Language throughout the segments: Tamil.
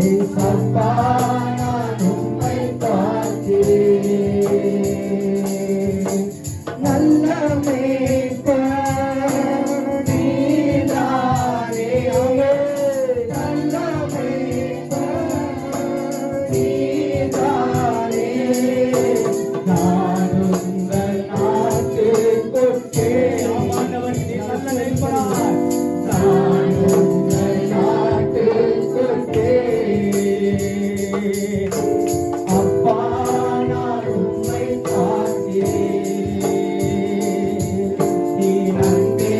ஏசப்பா நான் உம்மை பார்க்கிறேன். நல்ல மேய்ப்பர் நீதானே, நல்ல மேய்ப்பர் நீதானே. நான் உங்கள் நாட்டுக்குள்ளே ஆண்டவர் நீ நல்ல மேய்ப்பர். நான் உங்கள் நாட்டுக்குள்ளே அப்பா நான் உம்மை பார்க்கிறேன். நீ நன்றே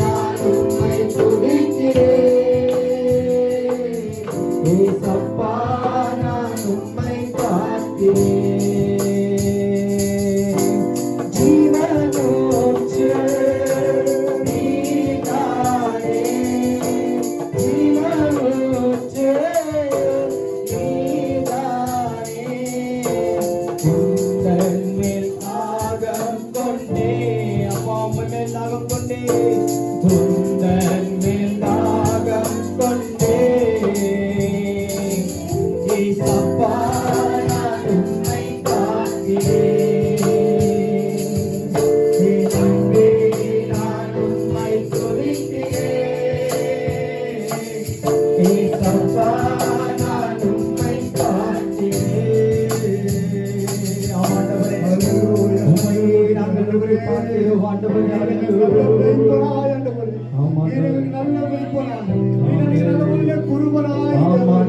நான் உம்மை துதிக்கிறேன். ஏசப்பா நான் உம்மை பார்க்கிறேன். ஜீவனூற்று நீதானே, ஜீவனூற்று நீதானே. உந்தன் மேல் தாகம் கொண்டே, அப்பா உம்மை மேல் தாகம் கொண்டே, உந்தன் மேல் தாகம் கொண்டே. ஏசப்பா நான் உம்மை பார்க்கிறேன். நன்றே நான் உம்மை துதிக்கிறேன். ஏசப்பா நான் உம்மை பார்க்கிறேன். ஆண்டவரே உம்மை நாங்கள் பார்க்கிறோம்.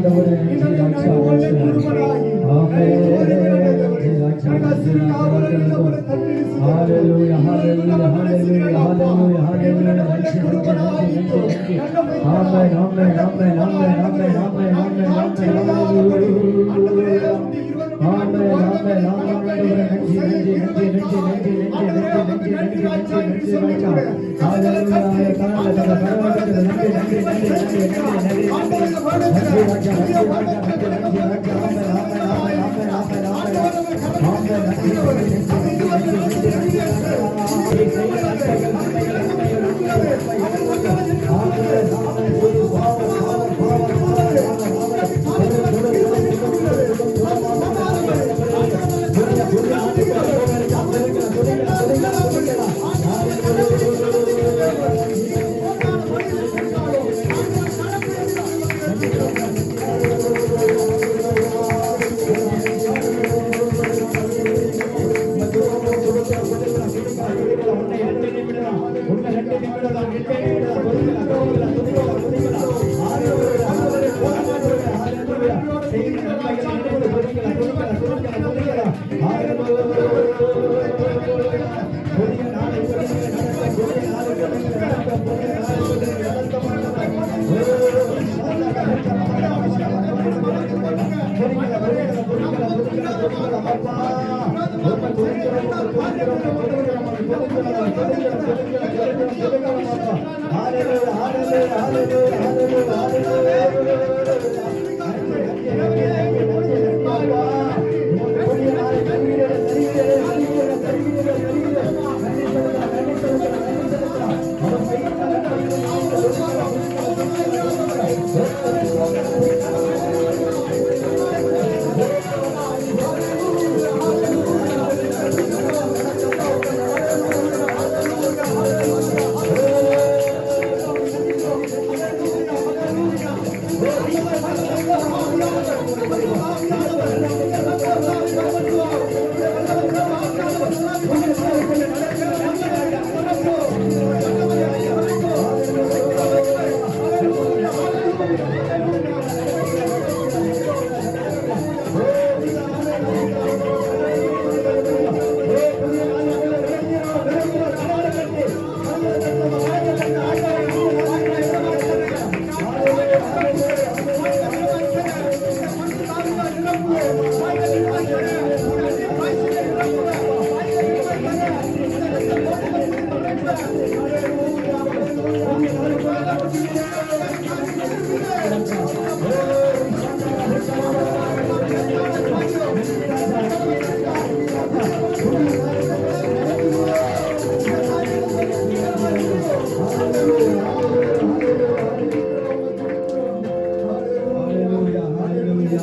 ஆண்டவரே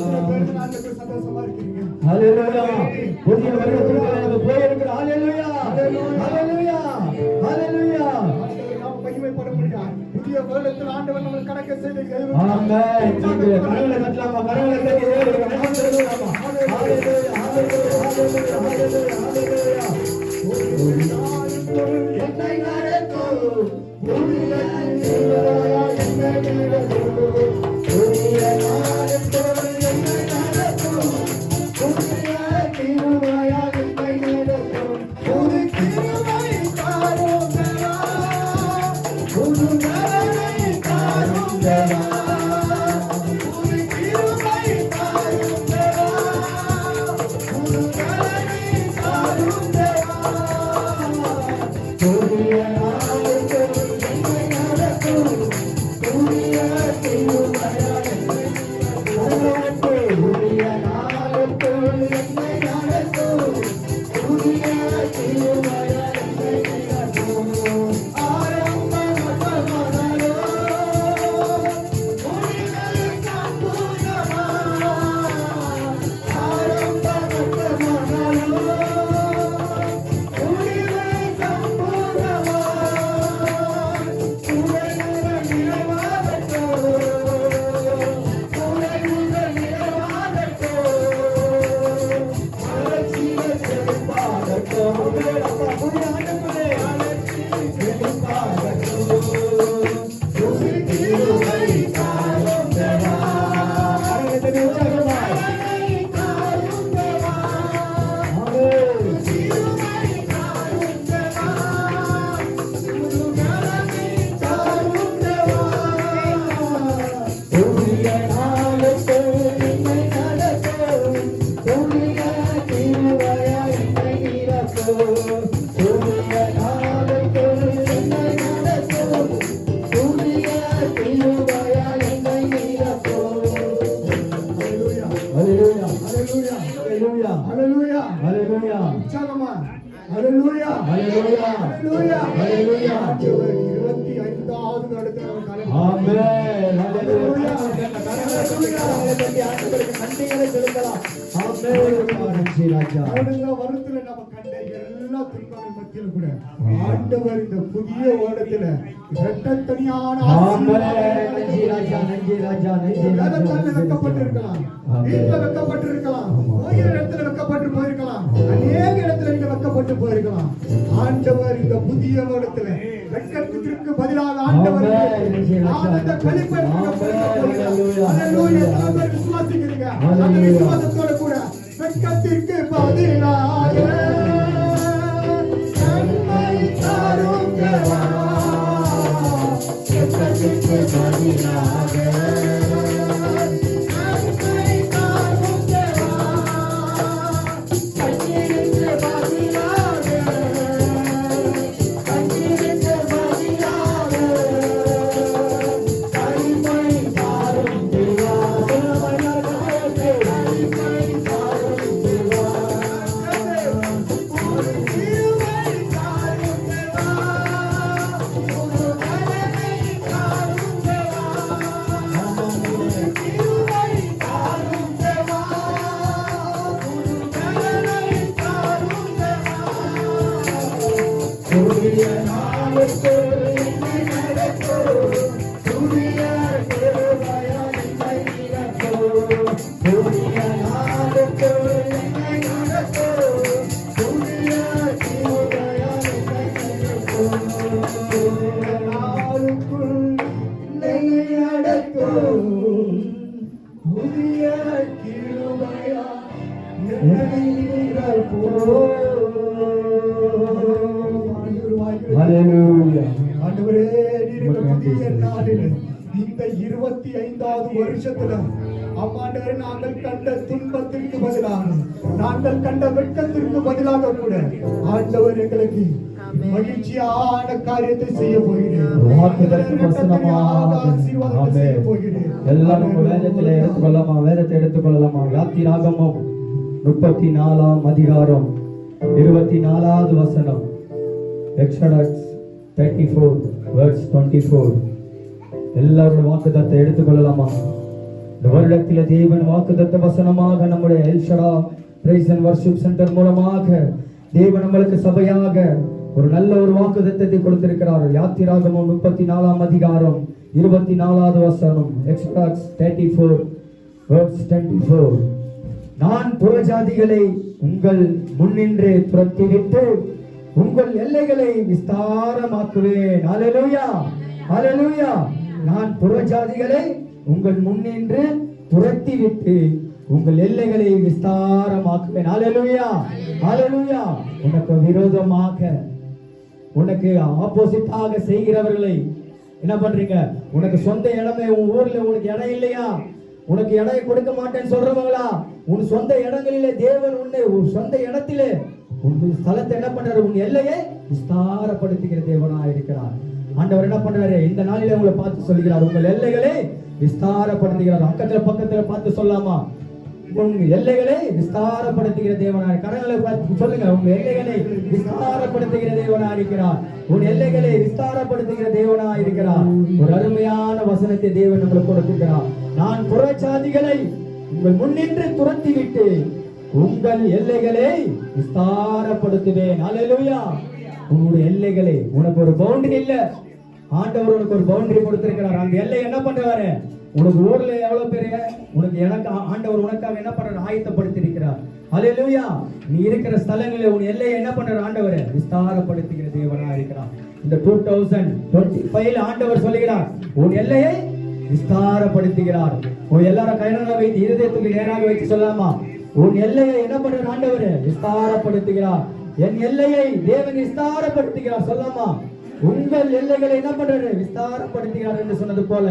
சந்தோஷமா இருக்கீங்க. ஹalleluya. புதிய வருடத்துக்கு நம்ம போயிருக்கிறோம். ஹalleluya. ஹalleluya. ஹalleluya. நாம் மகிமைப்பட முடியாது. புதிய வருடத்தில் ஆண்டவர் நம்மை கடக்க செய்த ஆமென். கரங்களை தட்டலாமா? கரங்களை தட்டி தேவனுக்கு நன்றி சொல்லலாமா? ஹalleluya. ஹalleluya. ஹalleluya. ஹalleluya. என்னை நடத்தும் புதிய திருவிழா என்னை நடத்தும் புதிய நாளுக்குள் என்னை நடத்தும் புதிய திருவிழா என்னை நடத்தும் புது திருவை தாரும் தேவா புது நலனை தாரும் தேவா புது திருவை தாரும் தேவா புது நலனை தாரும் தேவா புதிய நாளுக்குள் என்னை நடத்தும் புதிய திருவிழா என்னை நடத்தும் புதிய நாளுக்குள் என்னை நடத்தும் புதிய திருவிழா என்னை நடத்தும் ஆரம்பமோ புதிய சம்பூர்ணமா ஆரம்பமோ புதிய சம்பூர்ணமா புதிய நிலவாதத்தோ புதிய நிலவாதத்தோ அலட்சிய செல்பாதத்தோ அப்பா புதிய ஆண்டவரே அலட்சிய செல்பாதத்தோ புதிய திருவை தாரும் தேவா அரங்கத்தை உற்சாகமாய் தாரும் தேவா ஆமென் திருவை தாரும் தேவா புது நலனை தாரும் தேவா புதிய நாளுக்குள் என்னை நடத்தும் புதிய திருவையா என்னை நிரப்பும் புதிய நாளுக்குள் என்னை நடத்தும் புதிய திருவையா என்னை நிரப்பும் ஹalleluya. ஹalleluya ஹalleluya. ஹalleluya ஹalleluya. ஹalleluya உற்சாகமா. ஹalleluya. ஹalleluya ஹalleluya. ஹalleluya ஆண்டவர் 25வது வருடத்தில் நம்ம காலம் ஆமென் ஹalleluya கரங்களை தட்டி ஆண்டவருக்கு நன்றிகளை செலுத்தலாம் ஆமென் நன்றி ராஜா கடந்த வருடத்துல நம்ம கண்ட எல்லா துன்பங்கள் மத்தியில கூட ஆண்டவர் இந்த புதிய வருடத்துல இரட்டத்தனியான ஆமென் நன்றி ராஜா நன்றி ராஜா நன்றி ராஜா வெக்கப்பட்டிருக்கலாம், வீட்டுல வெக்கப்பட்டிருக்கலாம், போகிற இடத்துல வெக்கப்பட்டு போயிருக்கலாம், அநேக இடத்துல நீங்க வெக்கப்பட்டு போயிருக்கலாம். ஆண்டவர் இந்த புதிய வருடத்துல வெட்கத்திற்கு பதிலாக ஆண்டவர் ஆனந்த வெளிப்படுத்த விசுவாசிக்கிறீங்க. அந்த விசுவாசத்தோட கூட வெட்கத்திற்கு பதிலாக நன்மை தாரும் தேவா. வெட்கத்திற்கு பதிலாக நன்மை தாரும் தேவா. கண்ணீருக்கு பதிலாக கண்ணீருக்கு பதிலாக கனிமை தாரும் தேவா. கனிமை தாரும் தேவா. ஒரு திருவை தாரும் தேவா. ஒரு நலனை தாரும் தேவா. ஒரு திருவை தாரும் தேவா. ஒரு நலனை தாரும் தேவா. புதிய நாளுக்குள் என்னை நடத்தும் புதிய திருவையா என்னை நிரப்பும் புதிய நாளுக்குள் என்னை நடத்தும் புதிய திருவையா என்னை நிரப்பும் புதிய நாளுக்குள் என்னை நடத்தும் புதிய திருவையா என்னை நிரப்பும். ஹalleluya ஆண்டவரே, நீர் இந்த புதிய நாளில் இந்த 25வது வருஷத்துல அம்மாண்டவரே நாங்கள் கண்ட துன்பத்திற்கு பதிலாக நாங்கள் கண்ட வெட்கத்திற்கு பதிலாக கூட ஆண்டவர் எங்களுக்கு மகிழ்ச்சியான காரியத்தை செய்ய போகிறேன். ஆசீர்வாதத்தை செய்ய போகிறேன். எல்லாரும் வேதத்திலே எடுத்துக்கொள்ளலாமா? வேதத்தை எடுத்துக்கொள்ளலாமா? யாத்திராகமம் 34ஆம் அதிகாரம் 24வது வசனம். Exodus 34 verse 24. எல்லாரும் வாக்குத்தத்தத்தை எடுத்துக்கொள்ளலாமா? இந்த வருடத்திலே தேவன் வாக்குத்தத்த வசனமாக நம்முடைய எல்ஷடா பிரைஸ் அண்ட் வர்ஷிப் சென்டர் மூலமாக தேவன் நம்மளுக்கு சபையாக ஒரு நல்ல ஒரு வாக்குத்தத்தத்தை கொடுத்திருக்கிறார். யாத்திராகமம் 34 அதிகாரம் 24வது வசனம், எக்ஸ்ட்ராக்ஸ் 34 verse 24. நான் புறஜாதிகளை உங்கள் முன்னின்று துரத்திவிட்டு உங்கள் எல்லைகளை விஸ்தாரமாக்குவேன். ஹல்லேலூயா, ஹல்லேலூயா. நான் புறஜாதிகளை உங்கள் முன்னின்று துரத்திவிட்டு உங்கள் எல்லைகளை விஸ்தாரமாக்குவேன். ஹல்லேலூயா, ஹல்லேலூயா. உனக்கு விரோதமாக, உனக்கு ஆப்போசிட்டாக செய்கிறவர்களை என்ன பண்றீங்க? உனக்கு சொந்த இடமே, உன் ஊர்ல உனக்கு இடம் இல்லையா? உனக்கு இடம் கொடுக்க மாட்டேன்னு சொல்றவங்களா? உன் சொந்த இடங்களிலே தேவன் உன்னை சொந்த இடத்திலே உன் ஸ்தலத்தை என்ன பண்றாரு? உன் எல்லையை விஸ்தாரப்படுத்துகிற தேவனா இருக்கிறார். ஆண்டவர் என்ன பண்றாரு? இந்த நாளிலே உங்களை பார்த்து சொல்கிறார், உங்கள் எல்லைகளை விஸ்தாரப்படுத்துகிறார். பக்கத்துல பார்த்து சொல்லாமா? உன் எல்லைகளை விஸ்தாரப்படுத்துகிற தேவனாய். கரங்களை பார்த்து சொல்லுங்க, உங்க எல்லைகளை விஸ்தாரப்படுத்துகிற தேவனாய் இருக்கிறார். உன் எல்லைகளை விஸ்தாரப்படுத்துகிற தேவனாய் இருக்கிறார். ஒரு அருமையான வசனத்தை தேவன் நம்மளுக்கு கொடுத்திருக்கிறார். நான் புறஜாதிகளை உங்கள் முன்னின்று துரத்திவிட்டு உங்கள் எல்லைகளை விஸ்தாரப்படுத்துவேன். ஹல்லேலூயா. உன்னுடைய எல்லைகளை, உனக்கு ஒரு பவுண்டரி இல்ல, ஆண்டவர் உனக்கு ஒரு பவுண்டரி கொடுத்திருக்கிறார். அந்த எல்லை என்ன பண்றாரு? உனக்கு ஊர்ல எவ்வளவு பேரு, உனக்கு எனக்கு ஆண்டவர் உனக்காக என்ன பண்றாரு? ஆயத்தப்படுத்தி இருக்கிறார். ஹல்லேலூயா. நீ இருக்கிற ஸ்தலங்களில் உன் எல்லையை என்ன பண்றாரு? ஆண்டவர் விஸ்தாரப்படுத்துகிற தேவனா இருக்கிறார். இந்த 2025 ஆண்டவர் சொல்லுகிறார், உன் எல்லையை விஸ்தாரப்படுத்துகிறார். எல்லாரும் கையில வைத்து இருதயத்துக்கு நேராக வைத்து சொல்லலாமா? உன் எல்லையை என்ன பண்றாரு? ஆண்டவர் விஸ்தாரப்படுத்துகிறார். என் எல்லையை தேவன் விஸ்தாரப்படுத்துகிறார். சொல்லாமா? உங்கள் எல்லைகளை என்ன பண்றாரு? விஸ்தாரப்படுத்துகிறார் என்று சொன்னது போல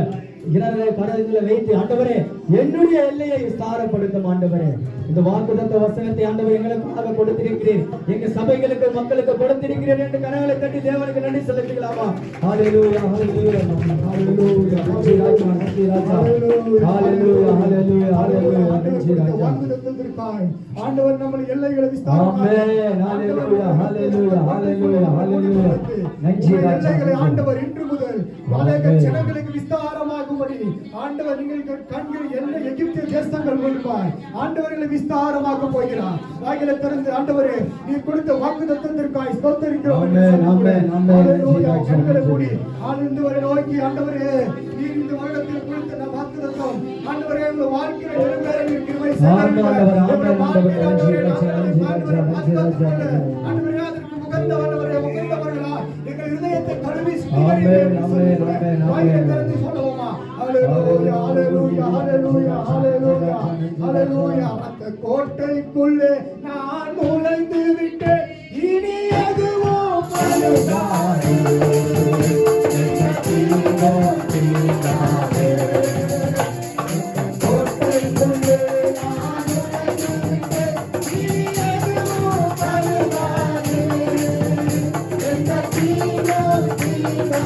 கடல்களை வைத்து ஆண்டவரே என்னுடைய எல்லையை விஸ்தாரப்படுத்தும் ஆண்டவரே. இந்த வாக்குத்தத்த வசனத்தை ஆண்டவர் எங்களுக்காக கொடுத்திருக்கிறேன், எங்க சபைகளுக்கு மக்களுக்கு கொடுத்திருக்கிறேன் என்று கரங்களை தட்டி தேவனுக்கு நன்றி செலுத்திக்கலாமா? ஹல்லேலூயா, ஹல்லேலூயா, ஹல்லேலூயா. நன்றி ராஜா, நன்றி ராஜா. ஹல்லேலூயா, ஹல்லேலூயா, ஹல்லேலூயா. நன்றி ராஜா. வாக்குத்தத்தத்திற்காய் ஆண்டவர் நம்ம எல்லைகளை விஸ்தாரப்படுத்துகிறார். ஆமென். ஹல்லேலூயா, ஹல்லேலூயா, ஹல்லேலூயா, ஹல்லேலூயா. நன்றி ராஜா. ஆண்டவர் இன்று முதல் அநேக ஜனங்களுக்கு விஸ்தாரமாகும்படி ஆண்டவர் நீங்கள் கண்கள் எல்லை எகிப்திய தேசங்கள் கொள்வார். ஆண்டவர்களை விஸ்தாரமாக்க போகிறார். வாய்களை திறந்து ஆண்டவரே நீ கொடுத்த வாக்குத்தத்தத்திற்காய் ஸ்தோத்திரிக்கிறோம். ஆமென், ஆமென், ஆமென். கண்களை மூடி ஆண்டவரை நோக்கி ஆண்டவரே நீ இந்த வருடத்தில் கொடுத்த வாக்குத்தத்தம் ஆண்டவரே உங்கள் வாழ்க்கையில நிறைவேற கிருபை செய்யுங்க. ஆண்டவரே அதற்கு உகந்தவர்களே உகந்தவர்களா எங்கள் இதயத்தை கழுவி சுத்திகரிக்கிறேன். வாய்களை திறந்து சொல்லுவோமா? ஹல்லேலூயா, ஹல்லேலூயா, ஹல்லேலூயா, ஹல்லேலூயா, ஹல்லேலூயா. அந்த கோட்டைக்குள்ளே நான் நுழைந்து விட்டேன், இனி எதுவோ பழுதாது. கோட்டைக்குள்ளே நான் நுழைந்து விட்டேன், இனி எதுவோ பழுதாது. எந்த தீரோ தீராது.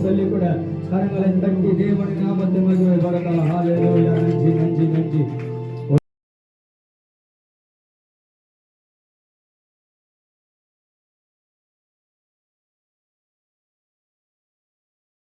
சொல்லிக்கூட கரங்களை தட்டி தேவனின் நாமத்தை மகிமை பரத்தலாம். ஹalleluya. நன்றி நன்றி நன்றி.